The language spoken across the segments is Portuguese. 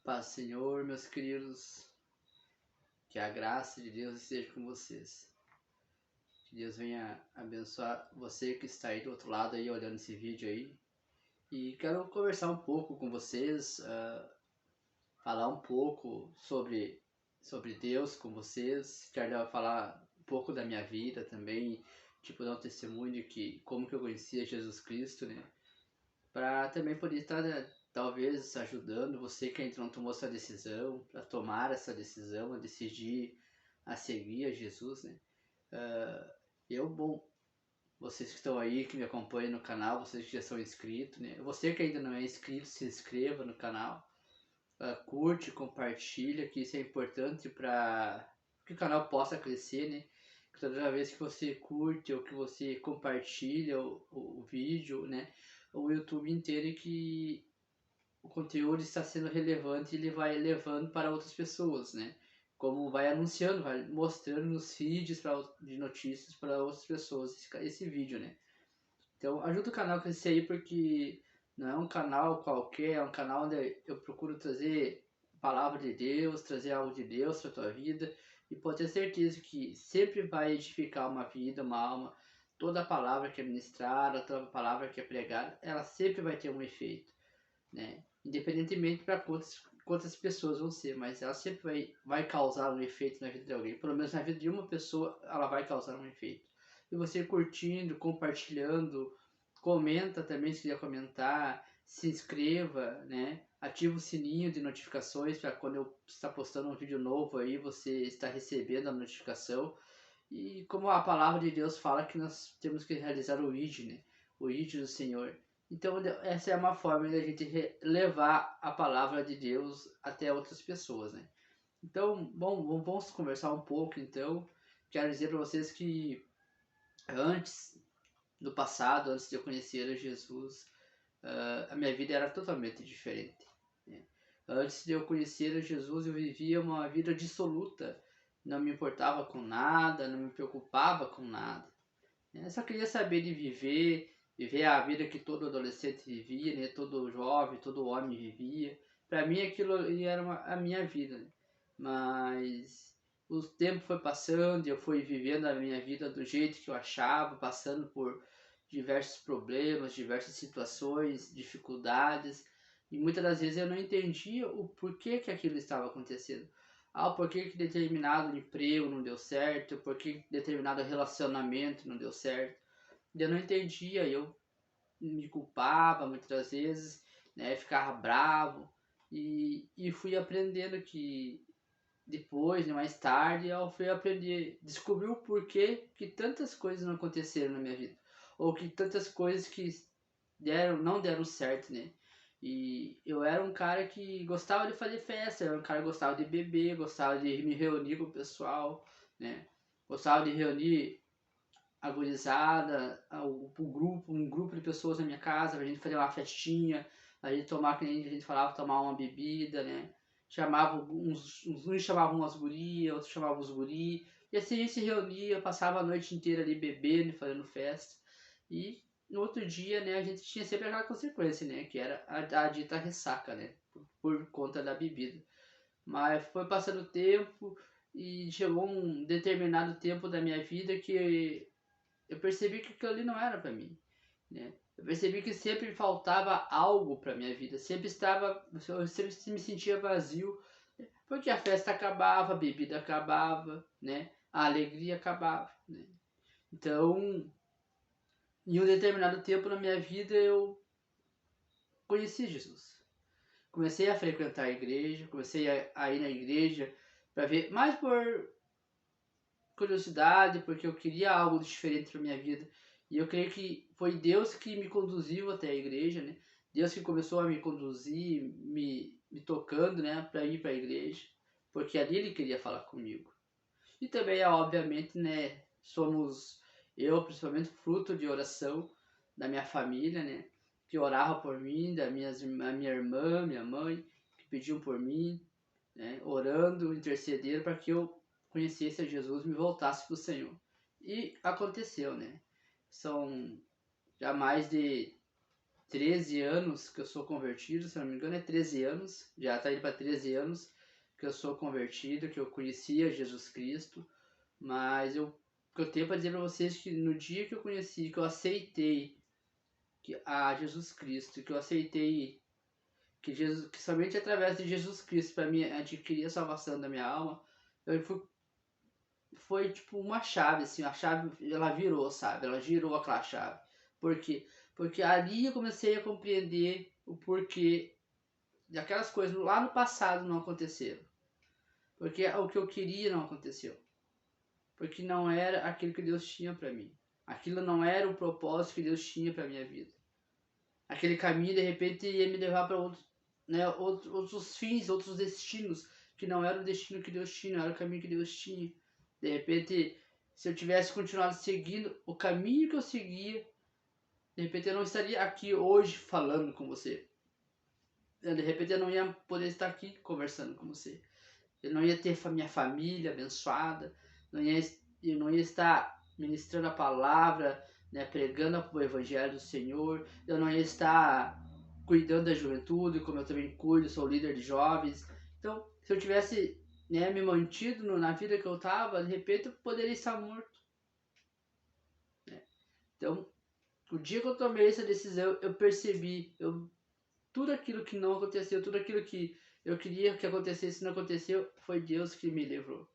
Paz, Senhor, meus queridos, que a graça de Deus esteja com vocês. Que Deus venha abençoar você que está aí do outro lado aí olhando esse vídeo aí. E quero conversar um pouco com vocês, falar um pouco sobre Deus com vocês. Quero falar um pouco da minha vida também, tipo, dar um testemunho de como que eu conhecia Jesus Cristo, né? Para também poder estar, talvez, ajudando você que ainda não tomou essa decisão, para tomar essa decisão, a decidir a seguir a Jesus, né? Bom, vocês que estão aí, que me acompanham no canal, vocês que já são inscritos, né? Você que ainda não é inscrito, se inscreva no canal, curte, compartilha, que isso é importante para que o canal possa crescer, né? Toda vez que você curte ou que você compartilha o vídeo, né? O YouTube entende que o conteúdo está sendo relevante e ele vai levando para outras pessoas, né? Como vai anunciando, vai mostrando nos feeds de notícias para outras pessoas esse vídeo, né? Então ajuda o canal a crescer aí, porque não é um canal qualquer, é um canal onde eu procuro trazer a palavra de Deus, trazer algo de Deus para a tua vida, e pode ter certeza que sempre vai edificar uma vida, uma alma. Toda palavra que é ministrada, toda palavra que é pregada, ela sempre vai ter um efeito, né? Independentemente para quantas pessoas vão ser, mas ela sempre vai causar um efeito na vida de alguém. Pelo menos na vida de uma pessoa, ela vai causar um efeito. E você curtindo, compartilhando, comenta também se quiser comentar, se inscreva, né? Ativa o sininho de notificações para quando eu estar postando um vídeo novo aí, você está recebendo a notificação. E como a palavra de Deus fala que nós temos que realizar o ID, né? O ID do Senhor. Então essa é uma forma de a gente levar a palavra de Deus até outras pessoas, né? Então, bom, vamos conversar um pouco então. Quero dizer para vocês que antes, no passado, antes de eu conhecer Jesus, a minha vida era totalmente diferente, né? Antes de eu conhecer Jesus, eu vivia uma vida dissoluta. Não me importava com nada, não me preocupava com nada. Eu só queria saber de viver a vida que todo adolescente vivia, né? Todo jovem, todo homem vivia. Para mim aquilo ali era a minha vida, né? Mas o tempo foi passando e eu fui vivendo a minha vida do jeito que eu achava, passando por diversos problemas, diversas situações, dificuldades. E muitas das vezes eu não entendia o porquê que aquilo estava acontecendo. Porquê que determinado emprego não deu certo, porquê que determinado relacionamento não deu certo. Eu não entendia, eu me culpava muitas das vezes, né, ficava bravo, e fui aprendendo que depois, né, mais tarde, eu fui aprender, descobrir o porquê que tantas coisas não aconteceram na minha vida, ou que tantas coisas que não deram certo, né? E eu era um cara que gostava de fazer festa, eu era um cara que gostava de beber, gostava de me reunir com o pessoal, né? Gostava de reunir a gurizada, um grupo de pessoas na minha casa, pra gente fazer uma festinha, a gente tomar, que nem a gente falava, tomar uma bebida, né? Chamava uns chamavam umas gurias, outros chamavam os guri, e assim a gente se reunia, passava a noite inteira ali bebendo e fazendo festa. E no outro dia, né, a gente tinha sempre aquela consequência, né, que era a dita ressaca, né, por conta da bebida. Mas foi passando o tempo e chegou um determinado tempo da minha vida que eu percebi que aquilo ali não era para mim, né? Eu percebi que sempre faltava algo para minha vida, eu sempre me sentia vazio, porque a festa acabava, a bebida acabava, né? A alegria acabava, né? Então, em um determinado tempo na minha vida eu conheci Jesus. Comecei a frequentar a igreja, comecei a ir na igreja para ver, mais por curiosidade, porque eu queria algo diferente para minha vida. E eu creio que foi Deus que me conduziu até a igreja, né? Deus que começou a me conduzir, me tocando, né, para ir para a igreja, porque ali Ele queria falar comigo. E também, obviamente, né, somos eu, principalmente, fruto de oração da minha família, né, que orava por mim, a minha irmã, minha mãe, que pediam por mim, né, orando, intercedendo para que eu conhecesse a Jesus, me voltasse para o Senhor. E aconteceu, né? São já mais de 13 anos que eu sou convertido, se não me engano é 13 anos, já tá indo para 13 anos que eu sou convertido, que eu conhecia Jesus Cristo, mas o que eu tenho para dizer para vocês que no dia que eu conheci, que eu aceitei a Jesus Cristo, que eu aceitei que somente através de Jesus Cristo para mim adquirir a salvação da minha alma, foi tipo uma chave, assim, a chave ela virou, sabe? Ela girou aquela chave. Por quê? Porque ali eu comecei a compreender o porquê daquelas coisas lá no passado não aconteceram. Porque o que eu queria não aconteceu. Porque não era aquilo que Deus tinha para mim. Aquilo não era o propósito que Deus tinha para minha vida. Aquele caminho de repente ia me levar para outros, né, outros fins, outros destinos que não era o destino que Deus tinha, não era o caminho que Deus tinha. De repente, se eu tivesse continuado seguindo o caminho que eu seguia, de repente eu não estaria aqui hoje falando com você. De repente eu não ia poder estar aqui conversando com você. Eu não ia ter minha família abençoada, eu não ia estar ministrando a palavra, né, pregando o evangelho do Senhor, eu não ia estar cuidando da juventude, como eu também cuido, sou líder de jovens. Então, se eu tivesse, né, me mantido na vida que eu estava, de repente eu poderia estar morto. Né? Então, o dia que eu tomei essa decisão, eu percebi, tudo aquilo que não aconteceu, tudo aquilo que eu queria que acontecesse não aconteceu, foi Deus que me livrou.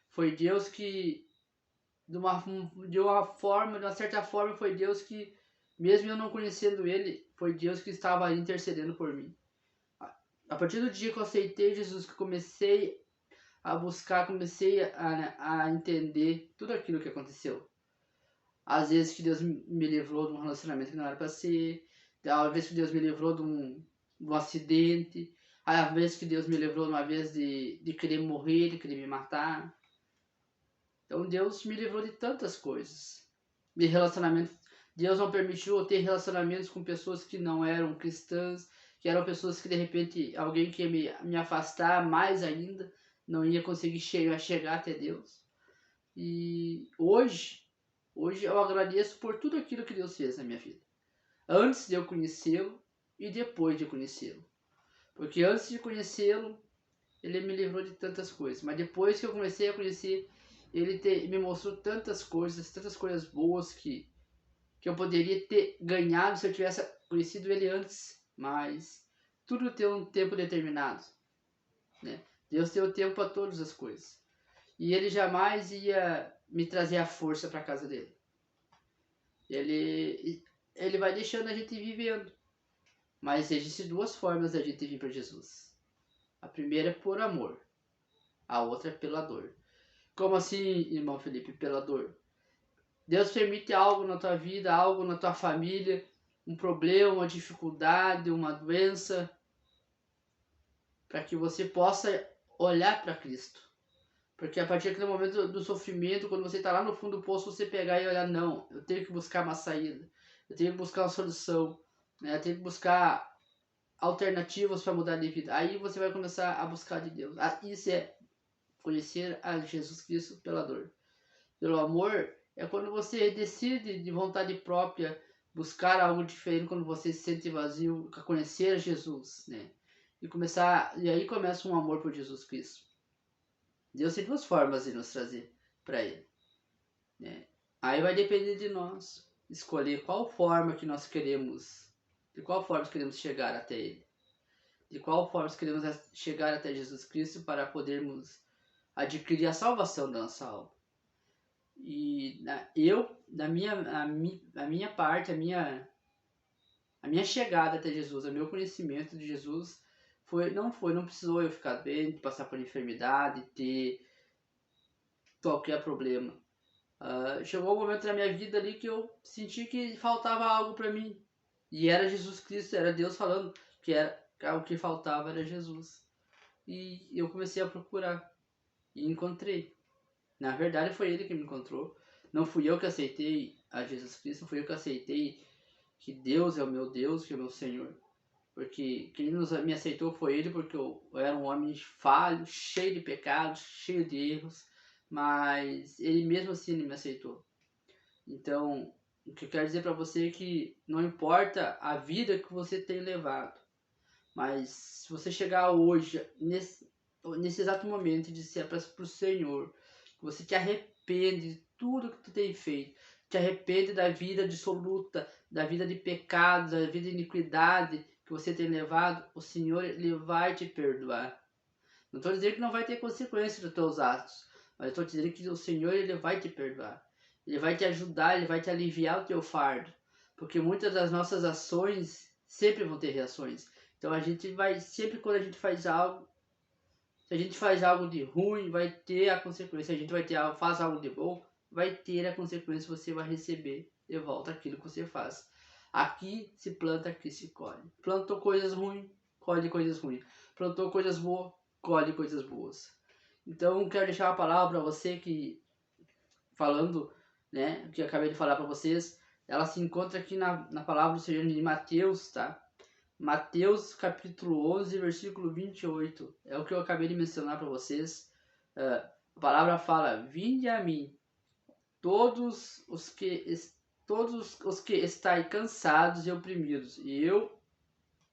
Foi Deus que, de uma certa forma, foi Deus que, mesmo eu não conhecendo Ele, foi Deus que estava ali intercedendo por mim. A partir do dia que eu aceitei Jesus, que comecei a buscar, comecei a entender tudo aquilo que aconteceu. Às vezes que Deus me livrou de um relacionamento que não era para ser, às vezes que Deus me livrou de um acidente, às vezes que Deus me livrou uma vez de querer morrer, de querer me matar. Então Deus me livrou de tantas coisas. De relacionamentos. Deus não permitiu eu ter relacionamentos com pessoas que não eram cristãs, que eram pessoas que de repente alguém que ia me afastar mais ainda, não ia conseguir chegar até Deus. E hoje eu agradeço por tudo aquilo que Deus fez na minha vida. Antes de eu conhecê-lo e depois de conhecê-lo. Porque antes de conhecê-lo, ele me livrou de tantas coisas. Mas depois que eu comecei a conhecer, ele me mostrou tantas coisas boas que eu poderia ter ganhado se eu tivesse conhecido ele antes. Mas tudo tem um tempo determinado. Né? Deus tem um tempo para todas as coisas. E ele jamais ia me trazer a força para casa dele. Ele vai deixando a gente vivendo. Mas existem duas formas da gente vir para Jesus. A primeira é por amor. A outra é pela dor. Como assim, irmão Felipe, pela dor? Deus permite algo na tua vida, algo na tua família, um problema, uma dificuldade, uma doença, para que você possa olhar para Cristo. Porque a partir daquele momento do sofrimento, quando você está lá no fundo do poço, você pegar e olhar, não, eu tenho que buscar uma saída, eu tenho que buscar uma solução, né? Eu tenho que buscar alternativas para mudar de vida. Aí você vai começar a buscar de Deus. Isso é conhecer a Jesus Cristo pela dor. Pelo amor é quando você decide de vontade própria buscar algo diferente, quando você se sente vazio, conhecer Jesus, né? E aí começa um amor por Jesus Cristo. Deus tem duas formas de nos trazer para Ele, né? Aí vai depender de nós escolher qual forma que nós queremos, de qual forma queremos chegar até Ele, de qual forma queremos chegar até Jesus Cristo para podermos adquirir a salvação da nossa alma. E a minha parte, a minha chegada até Jesus, o meu conhecimento de Jesus não precisou eu ficar bem, passar por enfermidade, ter qualquer problema. Chegou um momento na minha vida ali que eu senti que faltava algo para mim. E era Jesus Cristo, era Deus falando que o que faltava era Jesus. E eu comecei a procurar e encontrei. Na verdade foi Ele que me encontrou. Não fui eu que aceitei a Jesus Cristo, fui eu que aceitei que Deus é o meu Deus, que é o meu Senhor. Porque quem me aceitou foi Ele, porque eu era um homem falho, cheio de pecados, cheio de erros. Mas Ele mesmo assim Ele me aceitou. Então, O que eu quero dizer para você é que não importa a vida que você tem levado, mas se você chegar hoje, nesse exato momento, e disser para o Senhor que você te arrepende de tudo que tu tem feito, te arrepende da vida dissoluta, da vida de pecado, da vida de iniquidade que você tem levado, o Senhor, Ele vai te perdoar. Não estou dizendo que não vai ter consequências dos teus atos, mas estou dizendo que o Senhor, Ele vai te perdoar. Ele vai te ajudar, Ele vai te aliviar o teu fardo. Porque muitas das nossas ações sempre vão ter reações. Então a gente vai, sempre quando a gente faz algo, se a gente faz algo de ruim, vai ter a consequência. Se a gente faz algo de bom, vai ter a consequência, você vai receber de volta aquilo que você faz. Aqui se planta, aqui se colhe. Plantou coisas ruins, colhe coisas ruins. Plantou coisas boas, colhe coisas boas. Então quero deixar uma palavra para você que, falando, né, que eu acabei de falar para vocês, ela se encontra aqui na palavra do Senhor de Mateus, tá? Mateus capítulo 11, versículo 28. É o que eu acabei de mencionar para vocês. A palavra fala: vinde a mim, todos os que estáis cansados e oprimidos, e eu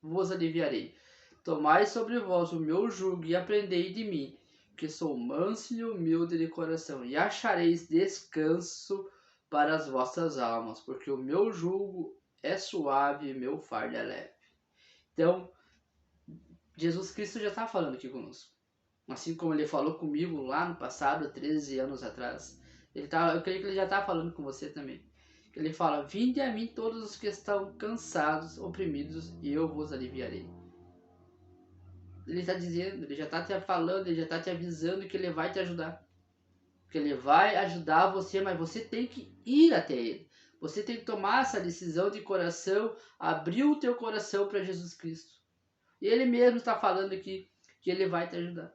vos aliviarei. Tomai sobre vós o meu jugo e aprendei de mim, que sou manso e humilde de coração, e achareis descanso para as vossas almas, porque o meu jugo é suave e meu fardo é leve. Então, Jesus Cristo já está falando aqui conosco. Assim como ele falou comigo lá no passado, 13 anos atrás. Eu creio que ele já está falando com você também. Ele fala: vinde a mim todos os que estão cansados, oprimidos, e eu vos aliviarei. Ele está dizendo, ele já está te falando, ele já está te avisando que ele vai te ajudar. Que ele vai ajudar você, mas você tem que ir até ele. Você tem que tomar essa decisão de coração, abrir o teu coração para Jesus Cristo. E ele mesmo está falando aqui que ele vai te ajudar.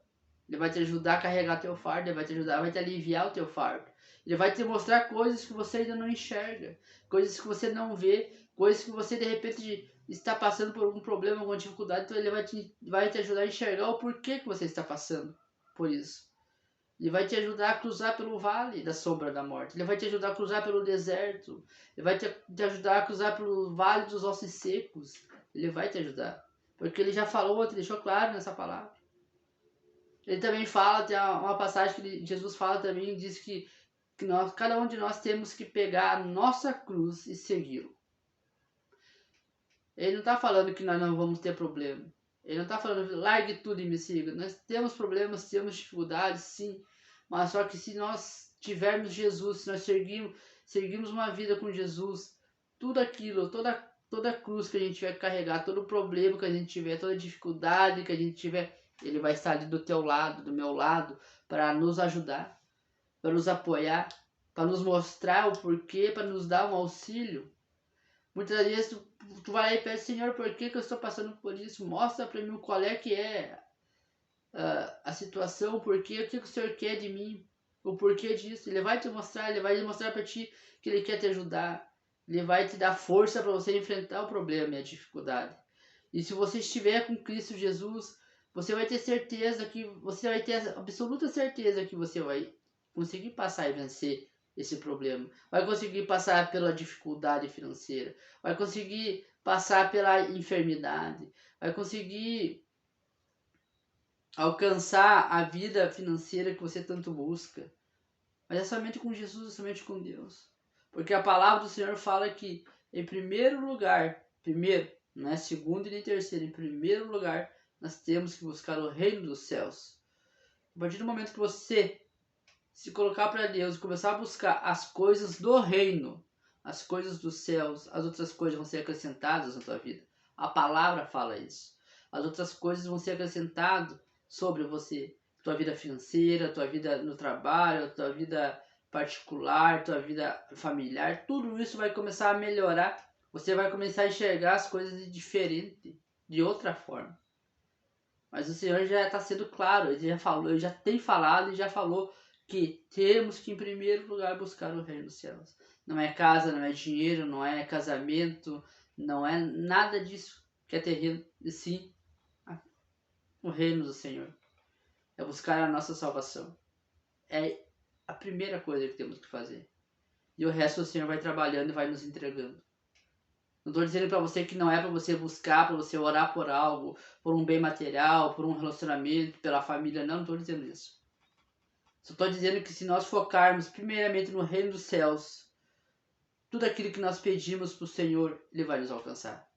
Ele vai te ajudar a carregar teu fardo, ele vai te ajudar, vai te aliviar o teu fardo. Ele vai te mostrar coisas que você ainda não enxerga, coisas que você não vê, coisas que você de repente está passando por algum problema, alguma dificuldade, então ele vai te ajudar a enxergar o porquê que você está passando por isso. Ele vai te ajudar a cruzar pelo vale da sombra da morte. Ele vai te ajudar a cruzar pelo deserto. Ele vai te ajudar a cruzar pelo vale dos ossos secos. Ele vai te ajudar. Porque ele já falou, te deixou claro nessa palavra. Ele também fala, tem uma passagem que Jesus fala também, diz que cada um de nós temos que pegar a nossa cruz e segui-lo. Ele não está falando que nós não vamos ter problema. Ele não está falando, largue tudo e me siga. Nós temos problemas, temos dificuldades, sim. Mas só que se nós tivermos Jesus, se nós seguirmos uma vida com Jesus, tudo aquilo, toda cruz que a gente tiver que carregar, todo problema que a gente tiver, toda dificuldade que a gente tiver, ele vai estar ali do teu lado, do meu lado, para nos ajudar, para nos apoiar, para nos mostrar o porquê, para nos dar um auxílio. Muitas vezes tu vai lá e pede: Senhor, por que eu estou passando por isso? Mostra para mim qual é que é a situação, o porquê, o que o Senhor quer de mim, o porquê disso. Ele vai te mostrar para ti que Ele quer te ajudar. Ele vai te dar força para você enfrentar o problema e a dificuldade. E se você estiver com Cristo Jesus, você vai ter certeza que, você vai ter absoluta certeza que você vai conseguir passar e vencer esse problema. Vai conseguir passar pela dificuldade financeira. Vai conseguir passar pela enfermidade. Vai conseguir alcançar a vida financeira que você tanto busca. Mas é somente com Jesus, é somente com Deus. Porque a palavra do Senhor fala que, em primeiro lugar, não é segundo e nem terceiro, em primeiro lugar, nós temos que buscar o reino dos céus. A partir do momento que você se colocar para Deus e começar a buscar as coisas do reino, as coisas dos céus, as outras coisas vão ser acrescentadas na tua vida. A palavra fala isso. As outras coisas vão ser acrescentadas sobre você. Tua vida financeira, tua vida no trabalho, tua vida particular, tua vida familiar, tudo isso vai começar a melhorar. Você vai começar a enxergar as coisas de diferente, de outra forma. Mas o Senhor já está sendo claro, ele já falou, ele já tem falado e já falou que temos que, em primeiro lugar, buscar o reino dos céus. Não é casa, não é dinheiro, não é casamento, não é nada disso que é terreno, e sim o reino do Senhor. É buscar a nossa salvação. É a primeira coisa que temos que fazer. E o resto o Senhor vai trabalhando e vai nos entregando. Não estou dizendo para você que não é para você buscar, para você orar por algo, por um bem material, por um relacionamento, pela família. Não estou dizendo isso. Só estou dizendo que se nós focarmos primeiramente no reino dos céus, tudo aquilo que nós pedimos para o Senhor, Ele vai nos alcançar.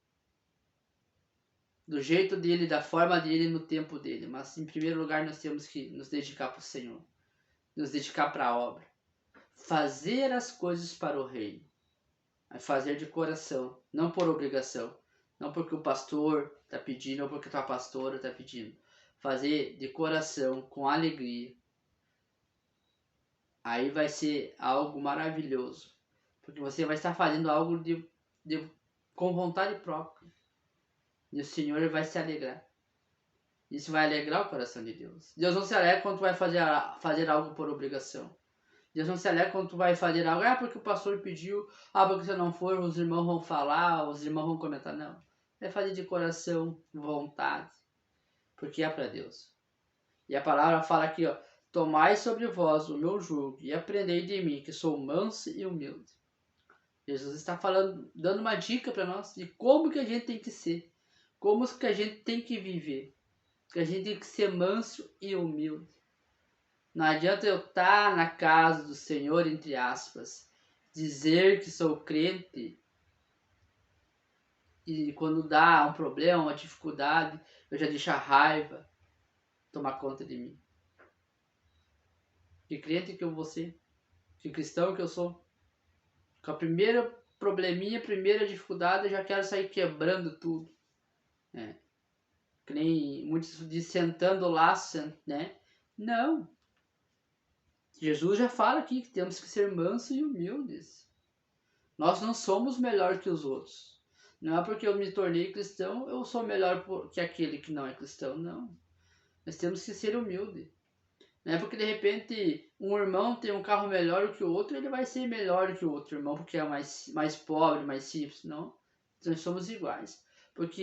Do jeito dele, da forma dele, no tempo dele. Mas em primeiro lugar nós temos que nos dedicar para o Senhor. Nos dedicar para a obra. Fazer as coisas para o reino. Fazer de coração, não por obrigação. Não porque o pastor está pedindo ou porque a tua pastora está pedindo. Fazer de coração, com alegria. Aí vai ser algo maravilhoso. Porque você vai estar fazendo algo com vontade própria. E o Senhor vai se alegrar. Isso vai alegrar o coração de Deus. Deus não se alegra quando tu vai fazer algo por obrigação. Deus não se alegra quando tu vai fazer algo, porque o pastor pediu, porque se eu não for, os irmãos vão falar, os irmãos vão comentar. Não. É fazer de coração, vontade. Porque é para Deus. E a palavra fala aqui, tomai sobre vós o meu jugo e aprendei de mim, que sou manso e humilde. Jesus está falando, dando uma dica para nós de como que a gente tem que ser. Como que a gente tem que viver. Que a gente tem que ser manso e humilde. Não adianta eu estar na casa do Senhor, entre aspas, dizer que sou crente e quando dá um problema, uma dificuldade, eu já deixo a raiva tomar conta de mim. Que crente que eu vou ser? Que cristão que eu sou? Com a primeira probleminha, a primeira dificuldade, eu já quero sair quebrando tudo. Que nem muitos dizem sentando lá, né? Não. Jesus já fala aqui que temos que ser mansos e humildes. Nós não somos melhor que os outros. Não é porque eu me tornei cristão, eu sou melhor que aquele que não é cristão, não. Nós temos que ser humildes. Não é porque de repente um irmão tem um carro melhor que o outro, ele vai ser melhor que o outro irmão porque é mais pobre, mais simples, não. Nós somos iguais. Porque